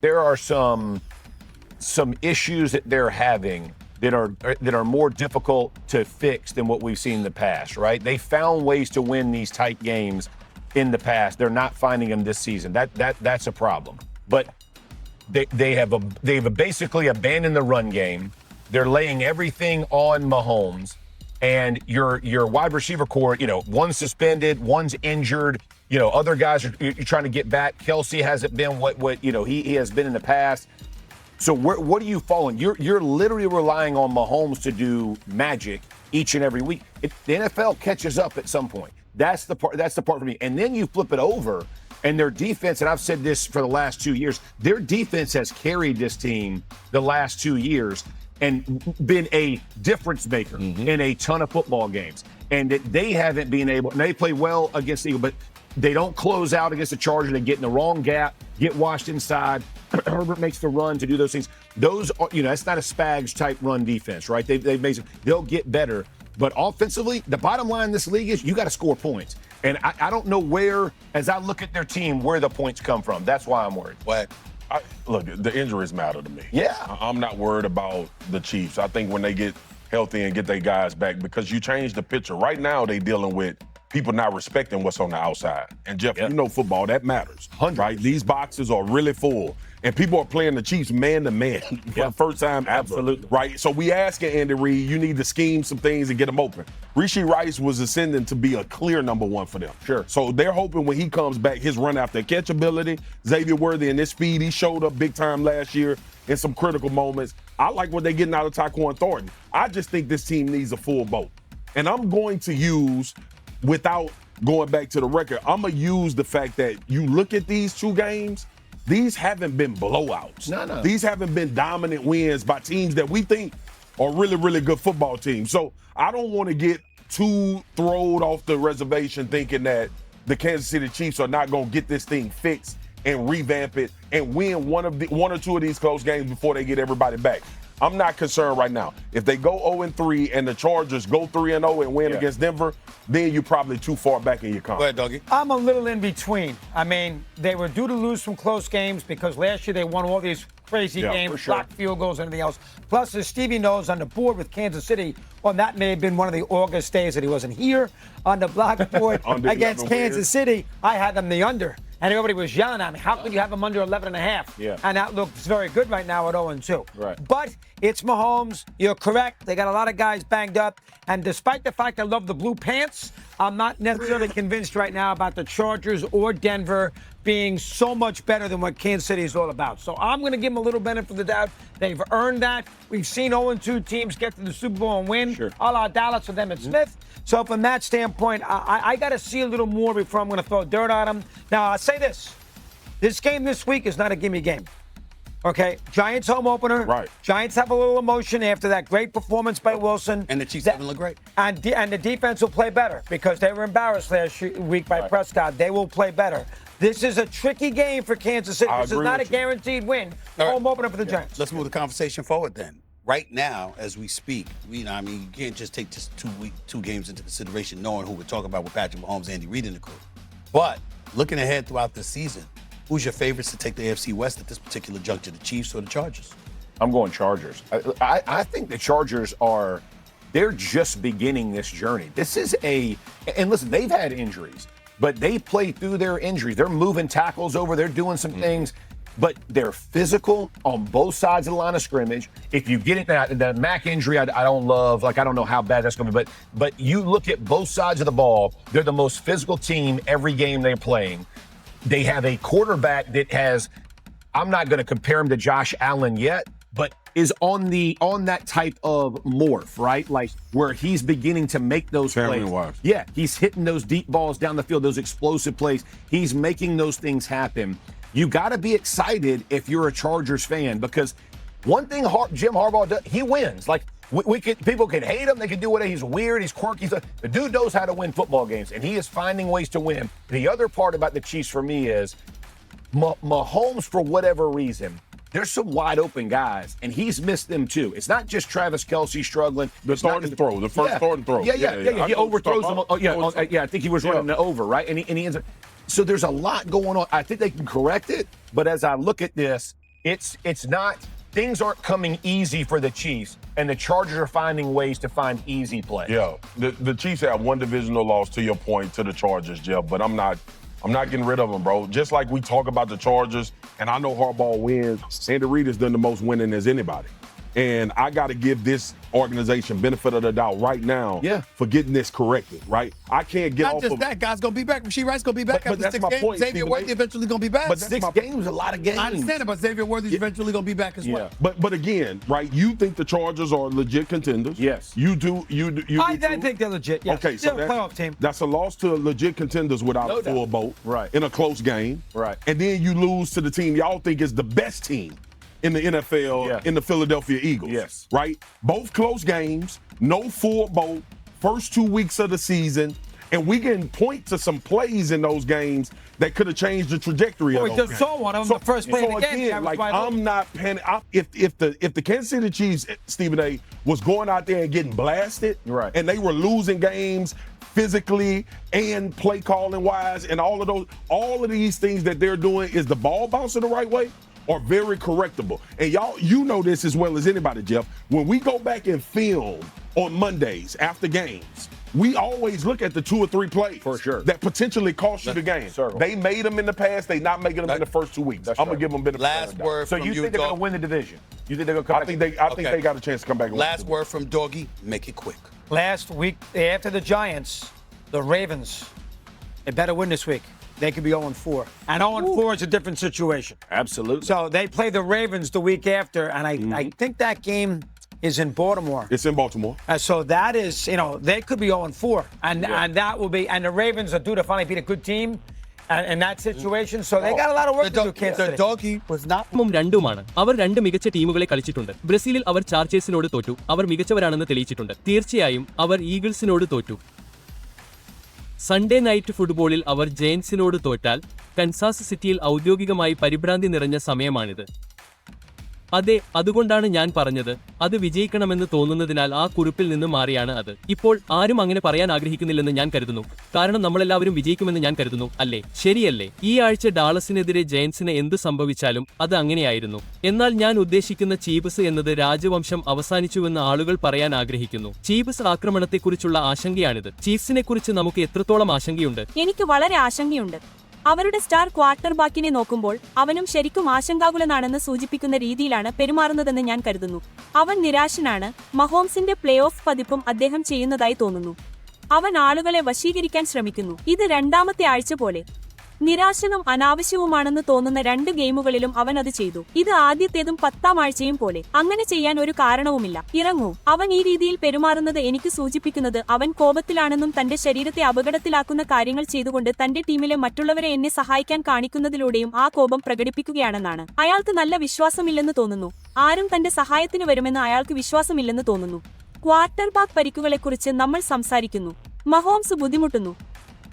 there are some issues that they're having that are more difficult to fix than what we've seen in the past, right? They found ways to win these tight games in the past. They're not finding them this season. That's a problem. But they've basically abandoned the run game. They're laying everything on Mahomes, and your wide receiver core, one's suspended, one's injured. Other guys are you're trying to get back. Kelsey hasn't been what he has been in the past. So what are you following? You're literally relying on Mahomes to do magic each and every week. The NFL catches up at some point. That's the part for me. And then you flip it over, and their defense, and I've said this for the last 2 years, their defense has carried this team the last 2 years and been a difference maker in a ton of football games. And they haven't been able, and they play well against the Eagles, but they don't close out against the Chargers. They get in the wrong gap, get washed inside. Herbert makes the run to do those things. Those are, that's not a Spags type run defense, right? They'll get better. But offensively, the bottom line in this league is you got to score points. And I don't know where, as I look at their team, where the points come from. That's why I'm worried. Look, the injuries matter to me. Yeah. I'm not worried about the Chiefs. I think when they get healthy and get their guys back, because you change the picture. Right now, they dealing with people not respecting what's on the outside. And, Jeff, you know football, that matters. 100%. Right? These boxes are really full. And people are playing the Chiefs man-to-man for the first time ever. Absolutely. Right? So we asking Andy Reid, you need to scheme some things and get them open. Rishi Rice was ascending to be a clear number one for them. Sure. So they're hoping when he comes back, his run after catch ability, Xavier Worthy and his speed, he showed up big time last year in some critical moments. I like what they're getting out of Tyquan Thornton. I just think this team needs a full boat. And I'm going to use, without going back to the record, I'm going to use the fact that you look at these two games, these haven't been blowouts. No. These haven't been dominant wins by teams that we think are really, really good football teams. So I don't want to get too thrown off the reservation thinking that the Kansas City Chiefs are not going to get this thing fixed and revamp it and win one or two of these close games before they get everybody back. I'm not concerned right now. If they go 0-3 and the Chargers go 3-0 and win against Denver, then you're probably too far back in your conference. Go ahead, Dougie. I'm a little in between. I mean, they were due to lose some close games because last year they won all these crazy games, blocked field goals, and everything else. Plus, as Stevie knows, on the board with Kansas City, well, that may have been one of the August days that he wasn't here. On the blackboard against Kansas City, I had them the under. And everybody was yelling at me, how could you have them under 11.5? Yeah. And that looks very good right now at 0-2. Right. But it's Mahomes. You're correct. They got a lot of guys banged up. And despite the fact I love the blue pants, I'm not necessarily convinced right now about the Chargers or Denver being so much better than what Kansas City is all about. So I'm going to give them a little benefit of the doubt. They've earned that. We've seen 0-2 teams get to the Super Bowl and win. Sure. A la Dallas with Emmitt Smith. So from that standpoint, I got to see a little more before I'm going to throw dirt on them. Now, I'll say this. This game this week is not a gimme game. Okay? Giants home opener. Right. Giants have a little emotion after that great performance by Wilson. And the Chiefs haven't looked great. And the defense will play better because they were embarrassed last week by Prescott. They will play better. This is a tricky game for Kansas City. This is not a guaranteed win. Home opener for the Giants. Let's move the conversation forward then. Right now, as we speak, you can't just take just two games into consideration, knowing who we're talking about with Patrick Mahomes, Andy Reid in the crew. But looking ahead throughout the season, who's your favorites to take the AFC West at this particular juncture, the Chiefs or the Chargers? I'm going Chargers. I think the Chargers they're just beginning this journey. And listen, they've had injuries, but they play through their injuries. They're moving tackles over. They're doing some things. But they're physical on both sides of the line of scrimmage. If you get it, the Mac injury, I don't love. I don't know how bad that's going to be. But you look at both sides of the ball, they're the most physical team every game they're playing. They have a quarterback that has, I'm not going to compare him to Josh Allen yet, but is on that type of morph, right? Like where he's beginning to make those plays. Yeah, he's hitting those deep balls down the field, those explosive plays. He's making those things happen. You got to be excited if you're a Chargers fan because one thing Jim Harbaugh does, he wins. Like people can hate him, they can do whatever. He's weird, he's quirky. The dude knows how to win football games, and he is finding ways to win. The other part about the Chiefs for me is Mahomes, for whatever reason, there's some wide open guys, and he's missed them too. It's not just Travis Kelce struggling. The first Thornton throw. Yeah. He overthrows him. I think he was running the over, right? And he ends up. So there's a lot going on. I think they can correct it, but as I look at this, it's not. Things aren't coming easy for the Chiefs, and the Chargers are finding ways to find easy plays. Yeah, the Chiefs have one divisional loss, to your point, to the Chargers, Jeff, but I'm not getting rid of them, bro. Just like we talk about the Chargers, and I know Harbaugh wins, Andy Reid has done the most winning as anybody. And I got to give this organization benefit of the doubt right now for getting this corrected, right? I can't get Not off just of... that, guys going to be back. Rasheed Rice going to be back But after that's 6 my games. point, Xavier Stephen Worthy A. eventually going to be back. But 6 games, a lot of games. I understand it, but Xavier Worthy's eventually going to be back as well. But again, right, you think the Chargers are legit contenders. Yes. You do. I think they're legit, yes. Okay, so they're a playoff team. That's a loss to legit contenders without a full boat. Right. In a close game. Right. And then you lose to the team y'all think is the best team in the NFL, in the Philadelphia Eagles. Yes. Right? Both close games, no full boat, first 2 weeks of the season, and we can point to some plays in those games that could have changed the trajectory of those games. We just saw one of them the first play of the game. Again, like, I'm not panicking. If the Kansas City Chiefs, Stephen A., was going out there and getting blasted, and they were losing games physically and play calling wise, and all of these things that they're doing, is the ball bouncing the right way? Are very correctable. And y'all, you know this as well as anybody, Jeff. When we go back and film on Mondays after games, we always look at the 2 or 3 plays that potentially cost you the game. They made them in the past. They not making them in the first 2 weeks. I'm going to give them benefit. Last word So from you think they're going to win the division? You think they're going to come back? I think they got a chance to come back. Last word from Doggy. Make it quick. Last week, after the Giants, the Ravens, they better win this week. They could be 0-4. And 0-4 is a different situation. Absolutely. So they play the Ravens the week after, and I think that game is in Baltimore. It's in Baltimore. So that is, they could be 0-4. And that will be, and the Ravens are due to finally beat a good team in that situation. So they got a lot of work to do, Kansas City. The Doggy was not... രണ്ടുമാണ്. അവർ 2 മികച്ച ടീമുകളെ കളിച്ചിട്ടുണ്ട്. ബ്രസീലിൽ അവർ ചാർജേഴ്സിനോട് തോറ്റു. അവർ മികച്ചവരാണെന്ന് തെളിയിച്ചിട്ടുണ്ട്. തീർച്ചയായും അവർ ഈഗിൾസിനോട് തോറ്റു. Sunday night ഫുട്ബോളിൽ അവർ ജയൻസിനോട് തോറ്റാൽ കൻസാസ് സിറ്റിയിൽ ഔദ്യോഗികമായി പരിഭ്രാന്തി നിറഞ്ഞ സമയമാണിത്. അതെ, അതുകൊണ്ടാണ് ഞാൻ പറഞ്ഞത് അത് വിജയിക്കണമെന്ന് തോന്നുന്നതിനാൽ ആ കുറിപ്പിൽ നിന്ന് മാറിയാണ് അത്. ഇപ്പോൾ ആരും അങ്ങനെ പറയാൻ ആഗ്രഹിക്കുന്നില്ലെന്ന് ഞാൻ കരുതുന്നു, കാരണം നമ്മളെല്ലാവരും വിജയിക്കുമെന്ന് ഞാൻ കരുതുന്നു, അല്ലേ? ശരിയല്ലേ? ഈ ആഴ്ച ഡാളസിനെതിരെ ജയൻസിന് എന്ത് സംഭവിച്ചാലും അത് അങ്ങനെയായിരുന്നു. എന്നാൽ ഞാൻ ഉദ്ദേശിക്കുന്ന ചീഫ്സ് എന്നത് രാജവംശം അവസാനിച്ചുവെന്ന് ആളുകൾ പറയാൻ ആഗ്രഹിക്കുന്നു. ചീഫ്സ് ആക്രമണത്തെക്കുറിച്ചുള്ള ആശങ്കയാണിത്. ചീഫ്സിനെ കുറിച്ച് നമുക്ക് എത്രത്തോളം ആശങ്കയുണ്ട്? എനിക്ക് വളരെ ആശങ്കയുണ്ട്. അവരുടെ സ്റ്റാർ ക്വാർട്ടർബാക്കിനെ നോക്കുമ്പോൾ അവനും ശരിക്കും ആശങ്കാകുലനാണെന്ന് സൂചിപ്പിക്കുന്ന രീതിയിലാണ് പെരുമാറുന്നതെന്ന് ഞാൻ കരുതുന്നു. അവൻ നിരാശനാണ്. മഹോംസിന്റെ പ്ലേ ഓഫ് പതിപ്പും അദ്ദേഹം ചെയ്യുന്നതായി തോന്നുന്നു. അവൻ ആളുകളെ വശീകരിക്കാൻ ശ്രമിക്കുന്നു. ഇത് 2ാമത്തെ ആഴ്ച പോലെ നിരാശനും അനാവശ്യവുമാണെന്ന് തോന്നുന്ന 2 ഗെയിമുകളിലും അവൻ അത് ചെയ്തു. ഇത് ആദ്യത്തേതും 10ാം ആഴ്ചയും പോലെ. അങ്ങനെ ചെയ്യാൻ ഒരു കാരണവുമില്ല. ഇറങ്ങൂ. അവൻ ഈ രീതിയിൽ പെരുമാറുന്നത് എനിക്ക് സൂചിപ്പിക്കുന്നത് അവൻ കോപത്തിലാണെന്നും തന്റെ ശരീരത്തെ അപകടത്തിലാക്കുന്ന കാര്യങ്ങൾ ചെയ്തുകൊണ്ട് തന്റെ ടീമിലെ മറ്റുള്ളവരെ എന്നെ സഹായിക്കാൻ കാണിക്കുന്നതിലൂടെയും ആ കോപം പ്രകടിപ്പിക്കുകയാണെന്നാണ്. അയാൾക്ക് നല്ല വിശ്വാസമില്ലെന്ന് തോന്നുന്നു. ആരും തന്റെ സഹായത്തിന് വരുമെന്ന് അയാൾക്ക് വിശ്വാസമില്ലെന്ന് തോന്നുന്നു. ക്വാർട്ടർബാക്ക് പരിക്കുകളെക്കുറിച്ച് നമ്മൾ സംസാരിക്കുന്നു. മഹോംസ് ബുദ്ധിമുട്ടുന്നു.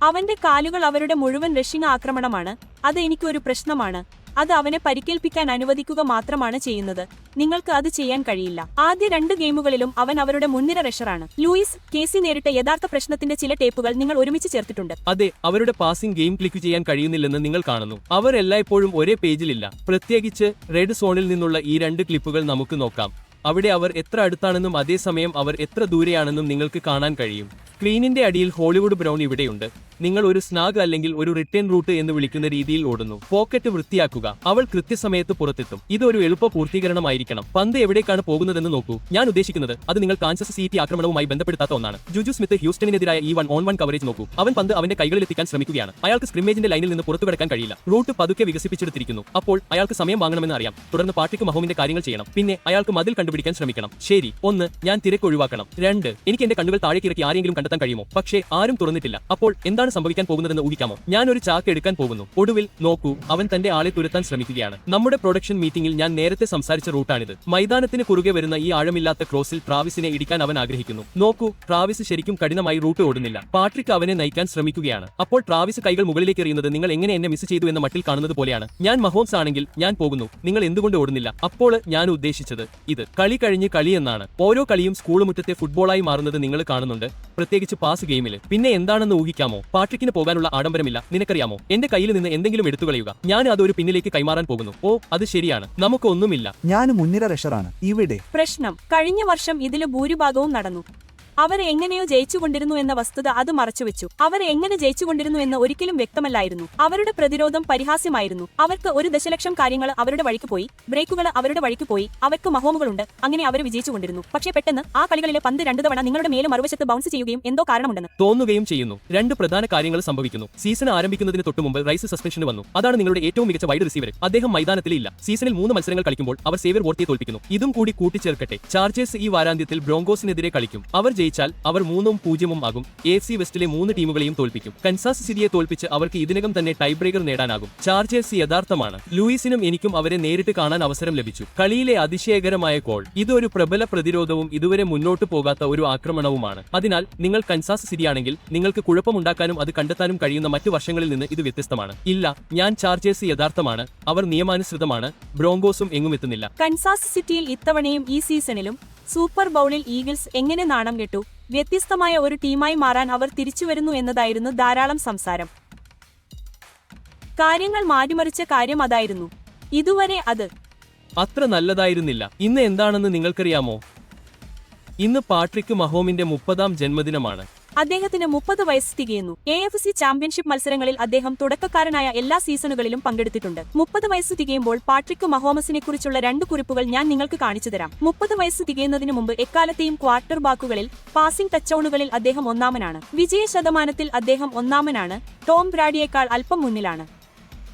അവന്റെ കാലുകൾ അവരുടെ മുഴുവൻ റഷിംഗ് ആക്രമണമാണ്. അത് എനിക്ക് ഒരു പ്രശ്നമാണ്. അത് അവനെ പരിക്കേൽപ്പിക്കാൻ അനുവദിക്കുക മാത്രമാണ് ചെയ്യുന്നത്. നിങ്ങൾക്ക് അത് ചെയ്യാൻ കഴിയില്ല. ആദ്യ 2 ഗെയിമുകളിലും അവൻ അവരുടെ മുൻനിര റഷറാണ്. ലൂയിസ് കേസി നേരിട്ട യഥാർത്ഥ പ്രശ്നത്തിന്റെ ചില ടേപ്പുകൾ നിങ്ങൾ ഒരുമിച്ച് ചേർത്തിട്ടുണ്ട്. അതെ, അവരുടെ പാസിംഗ് ഗെയിം ക്ലിക്ക് ചെയ്യാൻ കഴിയുന്നില്ലെന്ന് നിങ്ങൾ കാണുന്നു. അവർ എല്ലായ്പ്പോഴും ഒരേ പേജിലില്ല. പ്രത്യേകിച്ച് റെഡ് സോണിൽ നിന്നുള്ള ഈ 2 ക്ലിപ്പുകൾ നമുക്ക് നോക്കാം. അവിടെ അവർ എത്ര അടുത്താണെന്നും അതേസമയം അവർ എത്ര ദൂരെയാണെന്നും നിങ്ങൾക്ക് കാണാൻ കഴിയും. സ്ക്രീനിന്റെ അടിയിൽ ഹോളിവുഡ് ബ്രൗൺ ഇവിടെയുണ്ട്. നിങ്ങൾ ഒരു സ്നാഗ് അല്ലെങ്കിൽ ഒരു റിട്ടേൺ റൂട്ട് എന്ന് വിളിക്കുന്ന രീതിയിൽ ഓടുന്നു. പോക്കറ്റ് വൃത്തിയാക്കുക. അവൾ കൃത്യസമയത്ത് പുറത്തെത്തും. ഇതൊരു എളുപ്പ പൂർത്തീകരണമായിരിക്കണം. പന്ത് എവിടേക്കാണ് പോകുന്നതെന്ന് നോക്കൂ. ഞാൻ ഉദ്ദേശിക്കുന്നത് അത് നിങ്ങൾ കാൻസസ് സിറ്റി ആക്രമണവുമായി ബന്ധപ്പെടുത്താത്ത ഒന്നാണ്. ജുജു സ്മിത്ത് ഹ്യൂസ്റ്റണിനെതിരായ ഈ 1-on-1 കവറേജ് നോക്കൂ. അവൻ പന്ത് അവന്റെ കൈകളിലെത്തിക്കാൻ ശ്രമിക്കുകയാണ്. അയാൾക്ക് സ്ക്രിമേജിന്റെ ലൈനിൽ നിന്ന് പുറത്തു കടക്കാൻ കഴിയില്ല. റൂട്ട് പതുക്കെ വികസിപ്പിച്ചെടുത്തിരിക്കുന്നു. അപ്പോൾ അയാൾക്ക് സമയം വാങ്ങണമെന്ന് അറിയാം. തുടർന്ന് പാട്രിക് മഹോമിന്റെ കാര്യങ്ങൾ ചെയ്യണം. പിന്നെ അയാൾക്ക് മതിൽ കണ്ടുപിടിക്കാൻ ശ്രമിക്കണം. ശരി, 1, ഞാൻ തിരക്ക് ഒഴിവാക്കണം. 2, എനിക്ക് എന്റെ കണ്ണുകൾ താഴേക്കിറക്കി ആരെങ്കിലും കണ്ടെത്താൻ കഴിയുമോ? പക്ഷേ ആരും തുറന്നിട്ടില്ല. അപ്പോൾ എന്താണ് സംഭവിക്കാൻ പോകുന്നതെന്ന് ഊഹിക്കാമോ? ഞാൻ ഒരു ചാക്ക് എടുക്കാൻ പോകുന്നു. ഒടുവിൽ നോക്കൂ, അവൻ തന്റെ ആളെ തുരത്താൻ ശ്രമിക്കുകയാണ്. നമ്മുടെ പ്രൊഡക്ഷൻ മീറ്റിംഗിൽ ഞാൻ നേരത്തെ സംസാരിച്ച റൂട്ടാണിത്. മൈതാനത്തിന് കുറുകെ വരുന്ന ഈ ആഴമില്ലാത്ത ക്രോസിൽ ട്രാവിസിനെ ഇടിക്കാൻ അവൻ ആഗ്രഹിക്കുന്നു. നോക്കൂ, ട്രാവിസ് ശരിക്കും കഠിനമായി റൂട്ട് ഓടുന്നില്ല. പാട്രിക് അവനെ നയിക്കാൻ ശ്രമിക്കുകയാണ്. അപ്പോൾ ട്രാവിസ് കൈകൾ മുകളിലേക്ക് എറിയുന്നത് നിങ്ങൾ എങ്ങനെ എന്നെ മിസ് ചെയ്തു എന്ന മട്ടിൽ കാണുന്നത് പോലെയാണ്. ഞാൻ മഹോംസ് ആണെങ്കിൽ ഞാൻ പോകുന്നു. നിങ്ങൾ എന്തുകൊണ്ട് ഓടുന്നില്ല? അപ്പോൾ ഞാൻ ഉദ്ദേശിച്ചത് ഇത് കളി കഴിഞ്ഞ് കളി എന്നാണ്. ഓരോ കളിയും സ്കൂൾ മുറ്റത്തെ ഫുട്ബോളായി മാറുന്നത് നിങ്ങൾ കാണുന്നുണ്ട്, പ്രത്യേകിച്ച് പാസ് ഗെയിമിൽ. പിന്നെ എന്താണെന്ന് ഊഹിക്കാമോ? പാട്രിക്കിന് പോകാനുള്ള ആഡംബരമില്ല, നിനക്കറിയാമോ? എന്റെ കയ്യിൽ നിന്ന് എന്തെങ്കിലും എടുത്തുകളയുക, ഞാൻ അത് ഒരു പിന്നിലേക്ക് കൈമാറാൻ പോകുന്നു. ഓ, അത് ശരിയാണ്, നമുക്ക് ഒന്നുമില്ല. ഞാൻ മുൻനിര റഷറാണ് ഇവിടെ. പ്രശ്നം കഴിഞ്ഞ വർഷം ഇതില് ഭൂരിഭാഗവും നടന്നു. അവർ എങ്ങനെയോ ജയിച്ചുകൊണ്ടിരുന്നു എന്ന വസ്തുത അത് മറച്ചുവെച്ചു. അവർ എങ്ങനെ ജയിച്ചുകൊണ്ടിരുന്നു എന്ന് ഒരിക്കലും വ്യക്തമല്ലായിരുന്നു. അവരുടെ പ്രതിരോധം പരിഹാസ്യമായിരുന്നു. അവർക്ക് 1 ദശലക്ഷം കാര്യങ്ങൾ അവരുടെ വഴിക്ക് പോയി, ബ്രേക്കുകൾ അവരുടെ വഴിക്ക് പോയി, അവർക്ക് മഹോമുകളുണ്ട്, അങ്ങനെ അവർ വിജയിച്ചുകൊണ്ടിരുന്നു. പക്ഷേ പെട്ടെന്ന് ആ കളികളിലെ പന്ത് 2 തവണ നിങ്ങളുടെ മേലെ മറുവശത്ത് ബൗൺസ് ചെയ്യുകയും എന്തോ കാരണമുണ്ടെന്ന് തോന്നുകയും ചെയ്യുന്നു. 2 പ്രധാന കാര്യങ്ങൾ സംഭവിക്കുന്നു. സീസൺ ആരംഭിക്കുന്നതിന് തൊട്ടുമുമ്പ് റൈസ് സസ്പെൻഷന് വന്നു. അതാണ് നിങ്ങളുടെ ഏറ്റവും മികച്ച വൈഡ് റിസീവർ. അദ്ദേഹം മൈതാനത്തിലില്ല. സീസണിൽ 3 മത്സരങ്ങൾ കളിക്കുമ്പോൾ അവർ സേവ്യർ വോർത്തിയെ തോൽപ്പിക്കുന്നു. ഇതും കൂടി കൂട്ടിച്ചേർക്കട്ടെ, ചാർജേഴ്സ് ഈ വാരാന്ത്യത്തിൽ ബ്രോങ്കോസിനെതിരെ കളിക്കും. അവർ ജയിച്ചാൽ അവർ 3-0 ആകും. AFC വെസ്റ്റിലെ 3 ടീമുകളെയും തോൽപ്പിക്കും. കൻസാസ് സിറ്റിയെ തോൽപ്പിച്ച് അവർക്ക് ഇതിനകം തന്നെ ടൈ ബ്രേക്കർ നേടാനാകും. ചാർജേഴ്സ് യഥാർത്ഥമാണ്. ലൂയിസിനും എനിക്കും അവരെ നേരിട്ട് കാണാൻ അവസരം ലഭിച്ചു. കളിയിലെ അതിശയകരമായ ഗോൾ. ഇതൊരു പ്രബല പ്രതിരോധവും ഇതുവരെ മുന്നോട്ട് പോകാത്ത ഒരു ആക്രമണവുമാണ്. അതിനാൽ നിങ്ങൾ കൻസാസ് സിറ്റിയാണെങ്കിൽ നിങ്ങൾക്ക് കുഴപ്പമുണ്ടാക്കാനും അത് കണ്ടെത്താനും കഴിയുന്ന മറ്റു വർഷങ്ങളിൽ നിന്ന് ഇത് വ്യത്യസ്തമാണ്. ഇല്ല, ഞാൻ ചാർജേഴ്സ് യഥാർത്ഥമാണ്. അവർ നിയമാനുസൃതമാണ്. ബ്രോങ്കോസും എങ്ങും എത്തുന്നില്ല. കൻസാസ് സിറ്റിയിൽ ഇത്തവണയും ഈ സീസണിലും സൂപ്പർ ബൗളിൽ ഈഗിൾസ് എങ്ങനെ നാണം കെട്ടു. വ്യത്യസ്തമായ ഒരു ടീമായി മാറാൻ അവർ തിരിച്ചുവരുന്നു എന്നതായിരുന്നു ധാരാളം സംസാരം. കാര്യങ്ങൾ മാറ്റിമറിച്ച കാര്യം അതായിരുന്നു. ഇതുവരെ അത് അത്ര നല്ലതായിരുന്നില്ല. ഇന്ന് എന്താണെന്ന് നിങ്ങൾക്കറിയാമോ? ഇന്ന് പാട്രിക് മഹോമിന്റെ 30ാം ജന്മദിനമാണ്. അദ്ദേഹത്തിന് 30 വയസ്സ് തികയുന്നു. AFC ചാമ്പ്യൻഷിപ്പ് മത്സരങ്ങളിൽ അദ്ദേഹം തുടക്കക്കാരനായ എല്ലാ സീസണുകളിലും പങ്കെടുത്തിട്ടുണ്ട്. 30 വയസ്സ് തികയുമ്പോൾ പാട്രിക് മഹോമസിനെ കുറിച്ചുള്ള 2 കുറിപ്പുകൾ ഞാൻ നിങ്ങൾക്ക് കാണിച്ചു തരാം. 30 വയസ്സ് തികയുന്നതിന് മുമ്പ് എക്കാലത്തെയും ക്വാർട്ടർ ബാക്കുകളിൽ, പാസിംഗ് ടച്ചൌണുകളിൽ അദ്ദേഹം ഒന്നാമനാണ്. വിജയ ശതമാനത്തിൽ അദ്ദേഹം ഒന്നാമനാണ്. ടോം ബ്രാഡിയേക്കാൾ അല്പം മുന്നിലാണ്.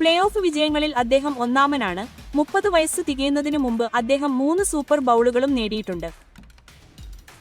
പ്ലേ ഓഫ് വിജയങ്ങളിൽ അദ്ദേഹം ഒന്നാമനാണ്. 30 വയസ്സ് തികയുന്നതിന് മുമ്പ് അദ്ദേഹം 3 സൂപ്പർ ബൗളുകളും നേടിയിട്ടുണ്ട്.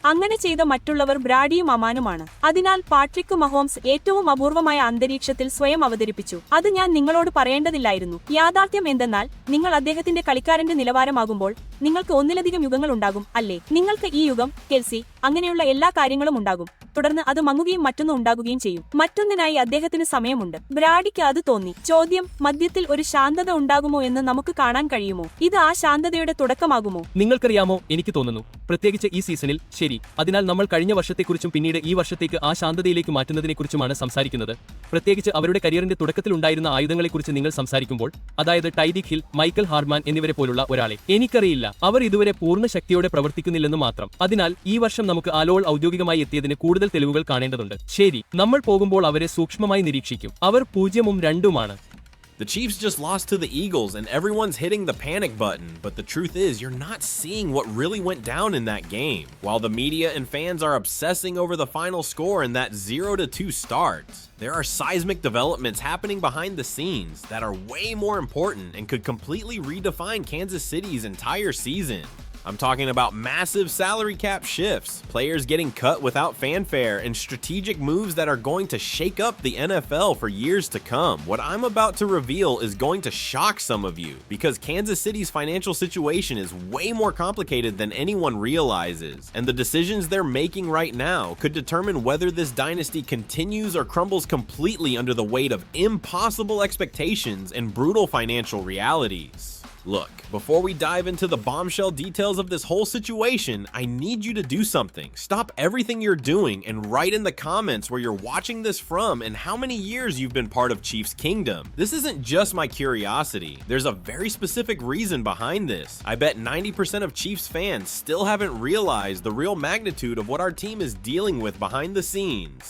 അങ്ങനെ ചെയ്ത മറ്റുള്ളവർ ബ്രാഡിയും അമാനുമാണ്. അതിനാൽ പാട്രിക് മഹോംസ് ഏറ്റവും അപൂർവമായ അന്തരീക്ഷത്തിൽ സ്വയം അവതരിപ്പിച്ചു. അത് ഞാൻ നിങ്ങളോട് പറയേണ്ടതില്ലായിരുന്നു. യാഥാർത്ഥ്യം എന്തെന്നാൽ നിങ്ങൾ അദ്ദേഹത്തിന്റെ കളിക്കാരന്റെ നിലവാരമാകുമ്പോൾ നിങ്ങൾക്ക് ഒന്നിലധികം യുഗങ്ങൾ ഉണ്ടാകും, അല്ലേ? നിങ്ങൾക്ക് ഈ യുഗം, കെൽസി, അങ്ങനെയുള്ള എല്ലാ കാര്യങ്ങളും ഉണ്ടാകും. തുടർന്ന് അത് മങ്ങുകയും മറ്റൊന്നും ഉണ്ടാകുകയും ചെയ്യും. മറ്റൊന്നിനായി അദ്ദേഹത്തിന് സമയമുണ്ട്. ബ്രാഡിക്ക് അത് തോന്നി. ചോദ്യം, മധ്യത്തിൽ ഒരു ശാന്തത ഉണ്ടാകുമോ എന്ന് നമുക്ക് കാണാൻ കഴിയുമോ? ഇത് ആ ശാന്തതയുടെ തുടക്കമാകുമോ? നിങ്ങൾക്കറിയാമോ, എനിക്ക് തോന്നുന്നു, പ്രത്യേകിച്ച് ഈ സീസണിൽ. ശരി, അതിനാൽ നമ്മൾ കഴിഞ്ഞ വർഷത്തെക്കുറിച്ചും പിന്നീട് ഈ വർഷത്തേക്ക് ആ ശാന്തതയിലേക്ക് മാറ്റുന്നതിനെക്കുറിച്ചുമാണ് സംസാരിക്കുന്നത്. പ്രത്യേകിച്ച് അവരുടെ കരിയറിന്റെ തുടക്കത്തിൽ ഉണ്ടായിരുന്ന ആയുധങ്ങളെക്കുറിച്ച് നിങ്ങൾ സംസാരിക്കുമ്പോൾ, അതായത് ടൈഡിക് ഹിൽ, മൈക്കൽ ഹാർമാൻ എന്നിവരെ പോലുള്ള ഒരാളെ. എനിക്കറിയില്ല, അവർ ഇതുവരെ പൂർണ്ണ ശക്തിയോടെ പ്രവർത്തിക്കുന്നില്ലെന്ന് മാത്രം. അതിനാൽ ഈ വർഷം നമുക്ക് ആലോൾ ഔദ്യോഗികമായി എത്തിയതിന് കൂടുതൽ തെളിവുകൾ കാണേണ്ടതുണ്ട്. ശരി, നമ്മൾ പോകുമ്പോൾ അവരെ സൂക്ഷ്മമായി നിരീക്ഷിക്കും. അവർ 0-2 The Chiefs just lost to the Eagles and everyone's hitting the panic button, but the truth is you're not seeing what really went down in that game. While the media and fans are obsessing over the final score and that 0-2 start, there are seismic developments happening behind the scenes that are way more important and could completely redefine Kansas City's entire season. I'm talking about massive salary cap shifts, players getting cut without fanfare, and strategic moves that are going to shake up the NFL for years to come. What I'm about to reveal is going to shock some of you, because Kansas City's financial situation is way more complicated than anyone realizes, and the decisions they're making right now could determine whether this dynasty continues or crumbles completely under the weight of impossible expectations and brutal financial realities. Look, before we dive into the bombshell details of this whole situation, I need you to do something. Stop everything you're doing and write in the comments where you're watching this from and how many years you've been part of Chiefs Kingdom. This isn't just my curiosity. There's a very specific reason behind this. I bet 90% of Chiefs fans still haven't realized the real magnitude of what our team is dealing with behind the scenes.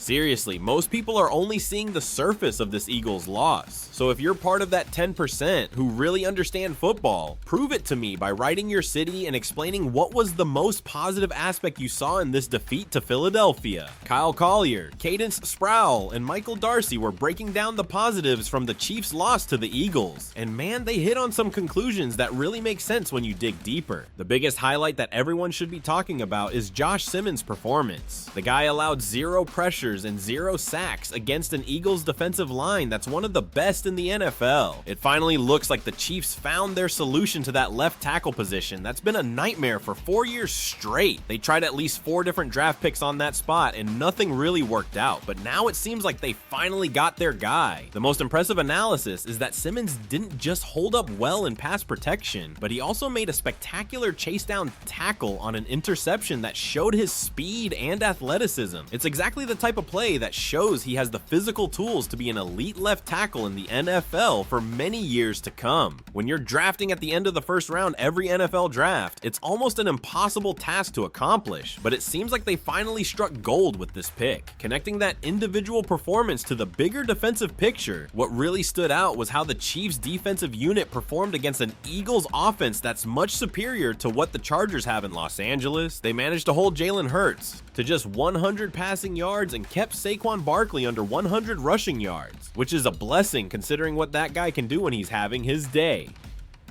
Seriously, most people are only seeing the surface of this Eagles loss. So if you're part of that 10% who really understand football, prove it to me by writing your city and explaining what was the most positive aspect you saw in this defeat to Philadelphia. Kyle Collier, Cadence Sproul, and Michael Darcy were breaking down the positives from the Chiefs' loss to the Eagles. And man, they hit on some conclusions that really make sense when you dig deeper. The biggest highlight that everyone should be talking about is Josh Simmons' performance. The guy allowed 0 pressures and 0 sacks against an Eagles defensive line that's one of the best in the NFL. It finally looks like the Chiefs found their solution to that left tackle position that's been a nightmare for 4 years straight. They tried at least 4 different draft picks on that spot and nothing really worked out, but now it seems like they finally got their guy. The most impressive analysis is that Simmons didn't just hold up well in pass protection, but he also made a spectacular chase down tackle on an interception that showed his speed and athleticism. It's exactly the type type of play that shows he has the physical tools to be an elite left tackle in the NFL for many years to come. When you're drafting at the end of the first round every NFL draft, it's almost an impossible task to accomplish, but it seems like they finally struck gold with this pick. Connecting that individual performance to the bigger defensive picture, what really stood out was how the Chiefs' defensive unit performed against an Eagles offense that's much superior to what the Chargers have in Los Angeles. They managed to hold Jalen Hurts to just 100 passing yards and kept Saquon Barkley under 100 rushing yards, which is a blessing considering what that guy can do when he's having his day.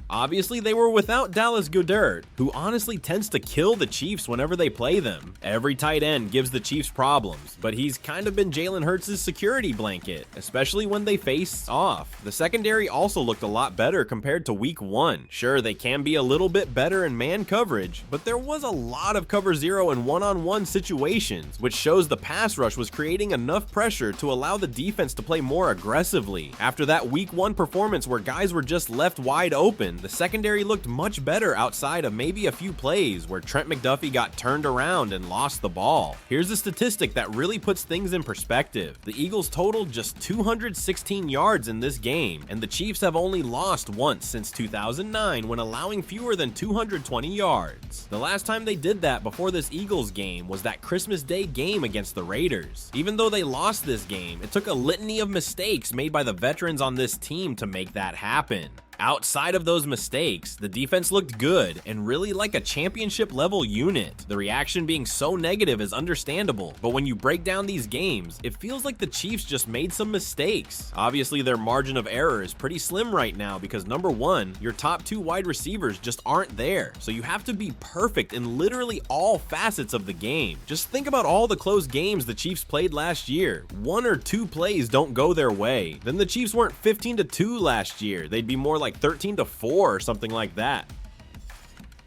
Obviously, they were without Dallas Goedert, who honestly tends to kill the Chiefs whenever they play them. Every tight end gives the Chiefs problems, but he's kind of been Jalen Hurts' security blanket, especially when they face off. The secondary also looked a lot better compared to week 1. Sure, they can be a little bit better in man coverage, but there was a lot of cover zero and one-on-one situations, which shows the pass rush was creating enough pressure to allow the defense to play more aggressively. After that week 1 performance where guys were just left wide open, the secondary looked much better outside of maybe a few plays where Trent McDuffie got turned around and lost the ball. Here's a statistic that really puts things in perspective. The Eagles totaled just 216 yards in this game, and the Chiefs have only lost once since 2009 when allowing fewer than 220 yards. The last time they did that before this Eagles game was that Christmas Day game against the Raiders. Even though they lost this game, it took a litany of mistakes made by the veterans on this team to make that happen. Outside of those mistakes, the defense looked good and really like a championship level unit. The reaction being so negative is understandable, but when you break down these games, it feels like the Chiefs just made some mistakes. Obviously, their margin of error is pretty slim right now because number 1, your top 2 wide receivers just aren't there, so you have to be perfect in literally all facets of the game. Just think about all the close games the Chiefs played last year. 1 or 2 plays don't go their way. Then the Chiefs weren't 15-2 last year. They'd be more like 13-4 or something like that.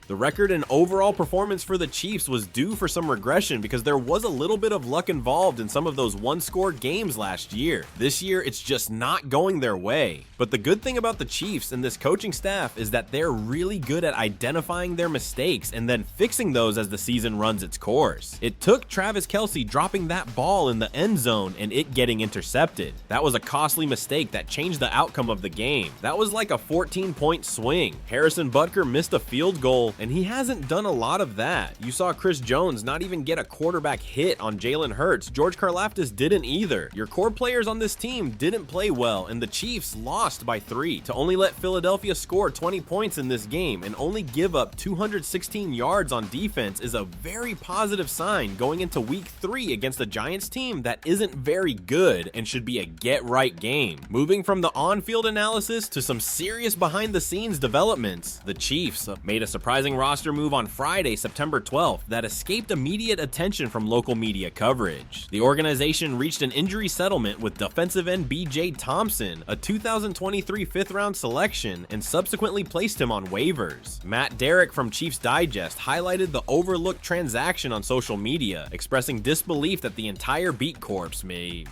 The record and overall performance for the Chiefs was due for some regression because there was a little bit of luck involved in some of those one-score games last year. This year, it's just not going their way. But the good thing about the Chiefs and this coaching staff is that they're really good at identifying their mistakes and then fixing those as the season runs its course. It took Travis Kelce dropping that ball in the end zone and it getting intercepted. That was a costly mistake that changed the outcome of the game. That was like a 14-point swing. Harrison Butker missed a field goal, and he hasn't done a lot of that. You saw Chris Jones not even get a quarterback hit on Jalen Hurts. George Karlaftis didn't either. Your core players on this team didn't play well, and the Chiefs lost by 3. To only let Philadelphia score 20 points in this game and only give up 216 yards on defense is a very positive sign going into week 3 against a Giants team that isn't very good and should be a get-right game. Moving from the on-field analysis to some serious behind-the-scenes developments, the Chiefs made a surprising roster move on Friday, September 12th that escaped immediate attention from local media coverage. The organization reached an injury settlement with defensive end B.J. Thompson, a 2023 fifth-round selection, and subsequently placed him on waivers. Matt Derrick from Chiefs Digest highlighted the overlooked transaction on social media, expressing disbelief that the entire beat corps may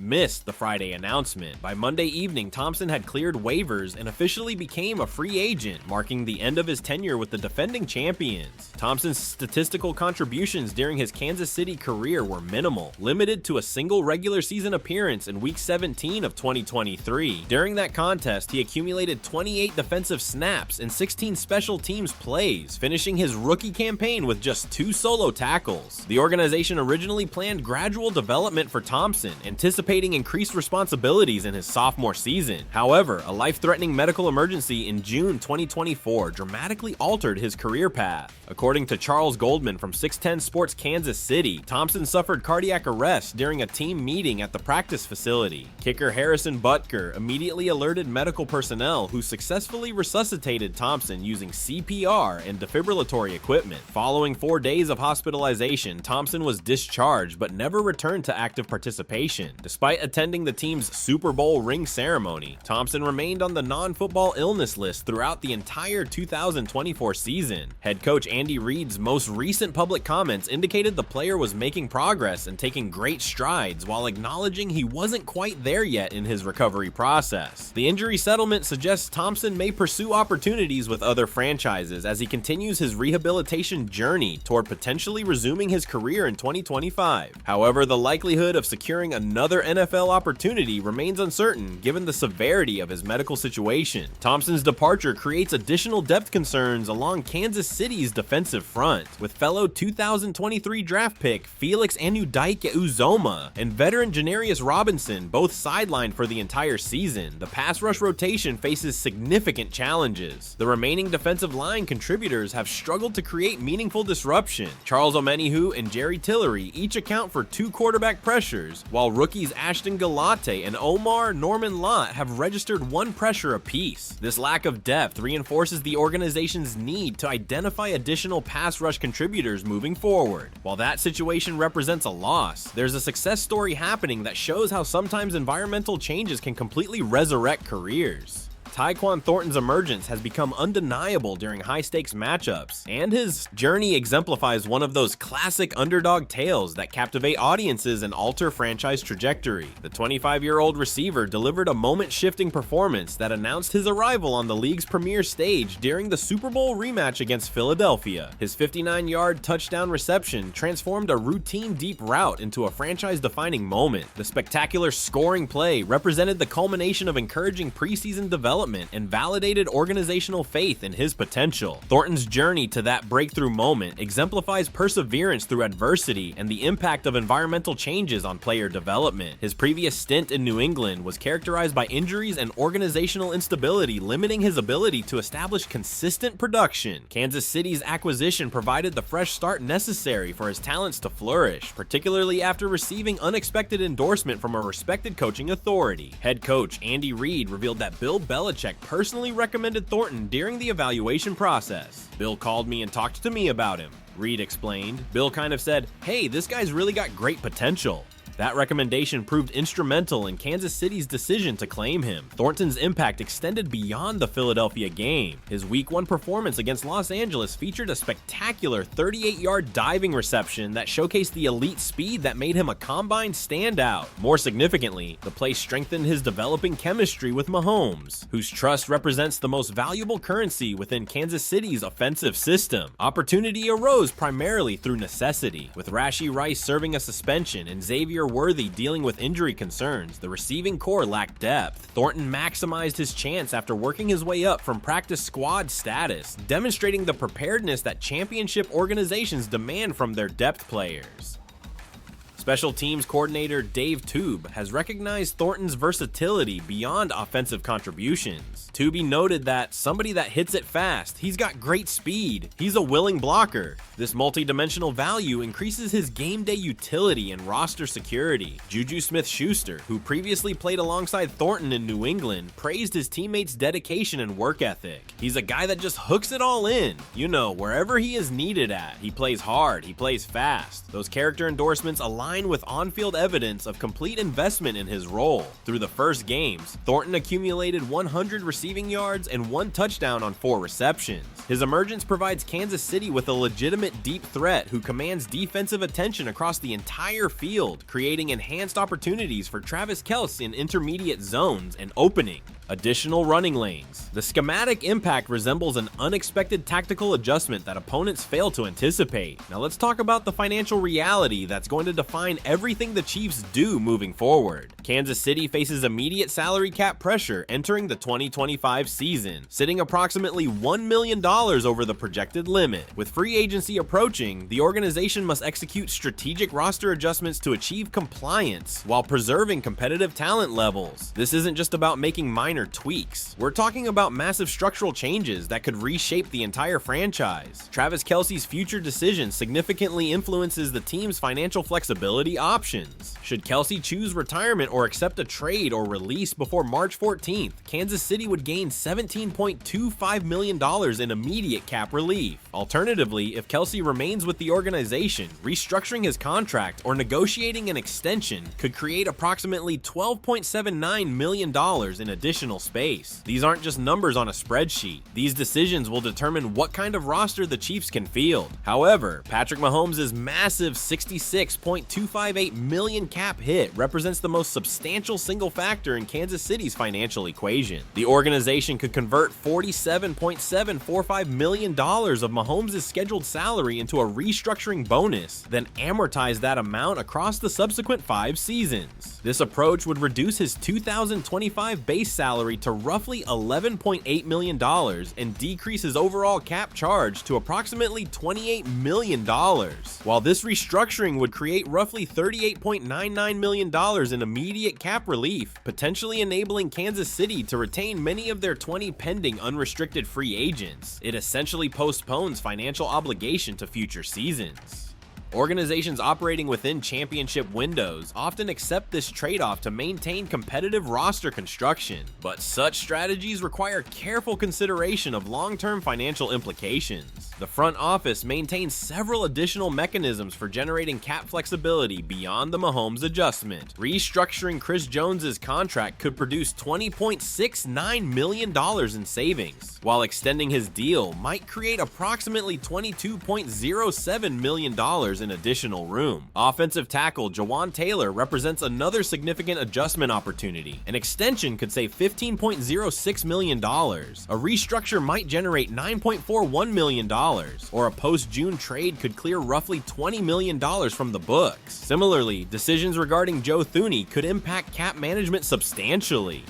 missed the Friday announcement. By Monday evening, Thompson had cleared waivers and officially became a free agent, marking the end of his tenure with the defending champions. Thompson's statistical contributions during his Kansas City career were minimal, limited to a single regular season appearance in Week 17 of 2023. During that contest, he accumulated 28 defensive snaps and 16 special teams plays, finishing his rookie campaign with just 2 solo tackles. The organization originally planned gradual development for Thompson, anticipating increased responsibilities in his sophomore season. However, a life-threatening medical emergency in June 2024 dramatically altered his career path. According to Charles Goldman from 610 Sports Kansas City, Thompson suffered cardiac arrest during a team meeting at the practice facility. Kicker Harrison Butker immediately alerted medical personnel who successfully resuscitated Thompson using CPR and defibrillatory equipment. Following 4 days of hospitalization, Thompson was discharged but never returned to active participation. Despite Despite attending the team's Super Bowl ring ceremony, Thompson remained on the non-football illness list throughout the entire 2024 season. Head coach Andy Reid's most recent public comments indicated the player was making progress and taking great strides while acknowledging he wasn't quite there yet in his recovery process. The injury settlement suggests Thompson may pursue opportunities with other franchises as he continues his rehabilitation journey toward potentially resuming his career in 2025. However, the likelihood of securing another NFL opportunity remains uncertain given the severity of his medical situation. Thompson's departure creates additional depth concerns along Kansas City's defensive front, with fellow 2023 draft pick Felix Anudike-Uzomah and veteran Janarius Robinson both sidelined for the entire season. The pass rush rotation faces significant challenges. The remaining defensive line contributors have struggled to create meaningful disruption. Charles Omenihu and Jerry Tillery each account for 2 quarterback pressures, while rookies Ashton Galate and Omar Norman Lott have registered 1 pressure apiece. This lack of depth reinforces the organization's need to identify additional pass rush contributors moving forward. While that situation represents a loss, there's a success story happening that shows how sometimes environmental changes can completely resurrect careers. Tyquan Thornton's emergence has become undeniable during high-stakes matchups, and his journey exemplifies one of those classic underdog tales that captivate audiences and alter franchise trajectory. The 25-year-old receiver delivered a moment-shifting performance that announced his arrival on the league's premier stage during the Super Bowl rematch against Philadelphia. His 59-yard touchdown reception transformed a routine deep route into a franchise-defining moment. The spectacular scoring play represented the culmination of encouraging preseason development and validated organizational faith in his potential. Thornton's journey to that breakthrough moment exemplifies perseverance through adversity and the impact of environmental changes on player development. His previous stint in New England was characterized by injuries and organizational instability, limiting his ability to establish consistent production. Kansas City's acquisition provided the fresh start necessary for his talents to flourish, particularly after receiving unexpected endorsement from a respected coaching authority. Head coach Andy Reid revealed that Bill Belichick personally recommended Thornton during the evaluation process. "Bill called me and talked to me about him," Reid explained. "Bill kind of said, hey, this guy's really got great potential." That recommendation proved instrumental in Kansas City's decision to claim him. Thornton's impact extended beyond the Philadelphia game. His Week 1 performance against Los Angeles featured a spectacular 38-yard diving reception that showcased the elite speed that made him a combine standout. More significantly, the play strengthened his developing chemistry with Mahomes, whose trust represents the most valuable currency within Kansas City's offensive system. Opportunity arose primarily through necessity, with Rashee Rice serving a suspension and Xavier Worthy dealing with injury concerns. The receiving core lacked depth. Thornton maximized his chance after working his way up from practice squad status, demonstrating the preparedness that championship organizations demand from their depth players. Special teams coordinator Dave Toub has recognized Thornton's versatility beyond offensive contributions. Toobie noted that somebody that hits it fast, he's got great speed, he's a willing blocker. This multi-dimensional value increases his game day utility and roster security. Juju Smith-Schuster, who previously played alongside Thornton in New England, praised his teammates' dedication and work ethic. He's a guy that just hooks it all in. You know, wherever he is needed at, he plays hard, he plays fast. Those character endorsements align with on-field evidence of complete investment in his role. Through the first games, Thornton accumulated 100 receiving yards and 1 touchdown on 4 receptions. His emergence provides Kansas City with a legitimate deep threat who commands defensive attention across the entire field, creating enhanced opportunities for Travis Kelce in intermediate zones and opening additional running lanes. The schematic impact resembles an unexpected tactical adjustment that opponents fail to anticipate. Now let's talk about the financial reality that's going to define everything the Chiefs do moving forward. Kansas City faces immediate salary cap pressure entering the 2025 season, sitting approximately $1 million over the projected limit. With free agency approaching, the organization must execute strategic roster adjustments to achieve compliance while preserving competitive talent levels. This isn't just about making minor tweaks. We're talking about massive structural changes that could reshape the entire franchise. Travis Kelce's future decision significantly influences the team's financial flexibility. flexibility options. Should Kelsey choose retirement or accept a trade or release before March 14th, Kansas City would gain $17.25 million in immediate cap relief. Alternatively, if Kelsey remains with the organization, restructuring his contract or negotiating an extension could create approximately $12.79 million in additional space. These aren't just numbers on a spreadsheet. These decisions will determine what kind of roster the Chiefs can field. However, Patrick Mahomes' massive $66.258 million cap hit represents the most substantial single factor in Kansas City's financial equation. The organization could convert $47.745 million of Mahomes' scheduled salary into a restructuring bonus, then amortize that amount across the subsequent 5 seasons. This approach would reduce his 2025 base salary to roughly $11.8 million and decrease his overall cap charge to approximately $28 million. While this restructuring would create roughly $38.99 million in immediate cap relief, potentially enabling Kansas City to retain many of their 20 pending unrestricted free agents, it essentially postpones financial obligation to future seasons. Organizations operating within championship windows often accept this trade-off to maintain competitive roster construction, but such strategies require careful consideration of long-term financial implications. The front office maintains several additional mechanisms for generating cap flexibility beyond the Mahomes adjustment. Restructuring Chris Jones's contract could produce $20.69 million in savings, while extending his deal might create approximately $22.07 million in additional room. Offensive tackle Jawan Taylor represents another significant adjustment opportunity. An extension could save $15.06 million. A restructure might generate $9.41 million, or a post-June trade could clear roughly $20 million from the books. Similarly, decisions regarding Joe Thuney could impact cap management substantially.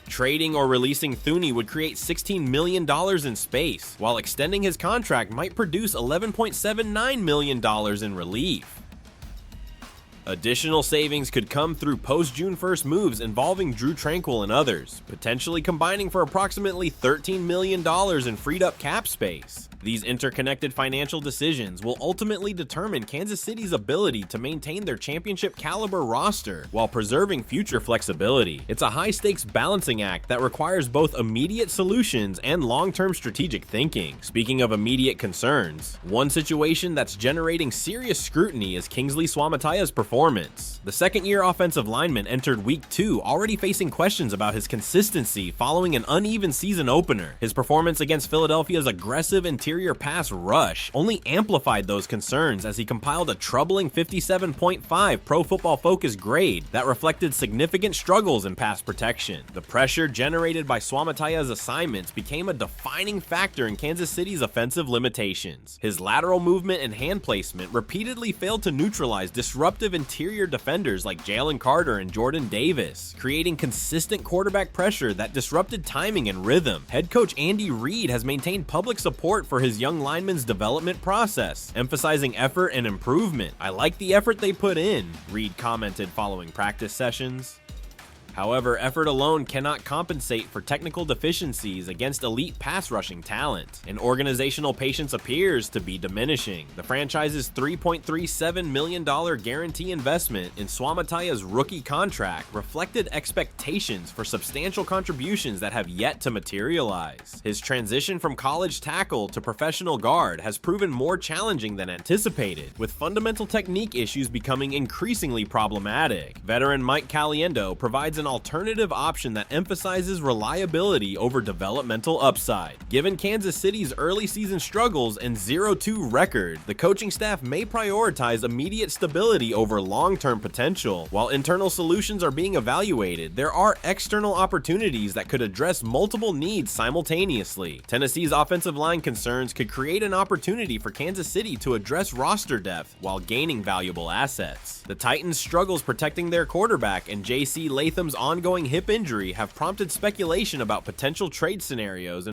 Trading or releasing Thuney would create $16 million in space, while extending his contract might produce $11.79 million in relief. Additional savings could come through post-June 1st moves involving Drew Tranquill and others, potentially combining for approximately $13 million in freed up cap space. These interconnected financial decisions will ultimately determine Kansas City's ability to maintain their championship caliber roster while preserving future flexibility. It's a high-stakes balancing act that requires both immediate solutions and long-term strategic thinking. Speaking of immediate concerns, one situation that's generating serious scrutiny is Kingsley Suamataya's performance. The second-year offensive lineman entered Week 2 already facing questions about his consistency following an uneven season opener. His performance against Philadelphia's aggressive interior pass rush only amplified those concerns as he compiled a troubling 57.5 Pro Football Focus grade that reflected significant struggles in pass protection. The pressure generated by Suamataya's assignments became a defining factor in Kansas City's offensive limitations. His lateral movement and hand placement repeatedly failed to neutralize disruptive interior defenders like Jalen Carter and Jordan Davis, creating consistent quarterback pressure that disrupted timing and rhythm. Head coach Andy Reid has maintained public support for his young lineman's development process, emphasizing effort and improvement. "I like the effort they put in," Reid commented following practice sessions. However, effort alone cannot compensate for technical deficiencies against elite pass rushing talent, and organizational patience appears to be diminishing. The franchise's $3.37 million guarantee investment in Suamataya's rookie contract reflected expectations for substantial contributions that have yet to materialize. His transition from college tackle to professional guard has proven more challenging than anticipated, with fundamental technique issues becoming increasingly problematic. Veteran Mike Caliendo provides an alternative option that emphasizes reliability over developmental upside. Given Kansas City's early season struggles and 0-2 record, the coaching staff may prioritize immediate stability over long-term potential. While internal solutions are being evaluated, there are external opportunities that could address multiple needs simultaneously. Tennessee's offensive line concerns could create an opportunity for Kansas City to address roster depth while gaining valuable assets. The Titans' struggles protecting their quarterback and J.C. Latham's ongoing hip injury have prompted speculation about potential trade scenarios